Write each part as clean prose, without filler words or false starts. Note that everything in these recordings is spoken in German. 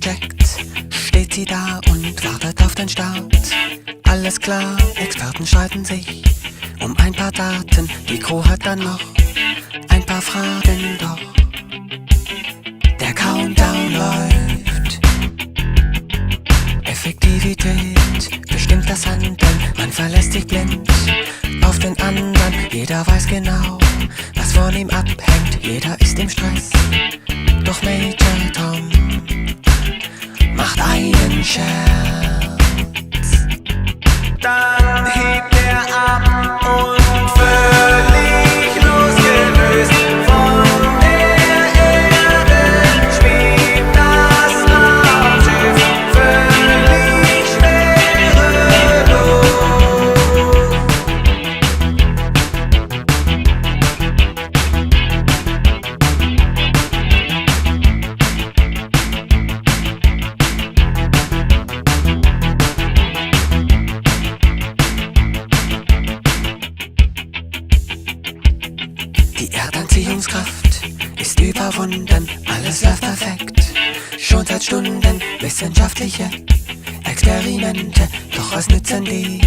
Projekt steht sie da und wartet auf den Start. Alles klar, Experten streiten sich um ein paar Daten. Die Crew hat dann noch ein paar Fragen, doch der Countdown läuft. Effektivität bestimmt das Handeln. Man verlässt sich blind auf den anderen. Jeder weiß genau, was von ihm abhängt. Jeder ist im Stress, doch Major Tom macht einen Scherz. Dann hebt er ab und völlig losgelöst von der Erde schwebt das Raumschiff völlig schwerelos. Die Erdanziehungskraft ist überwunden, alles läuft perfekt. Schon seit Stunden wissenschaftliche Experimente, doch was nützen die?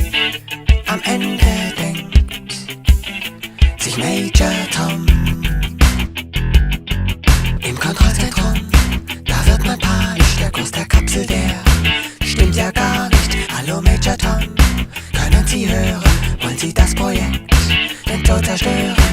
Am Ende denkt sich Major Tom im Kontrollzentrum. Da wird man panisch, der Kurs der Kapsel, der stimmt ja gar nicht. Hallo Major Tom, können Sie hören? Wollen Sie das Projekt denn so zerstören?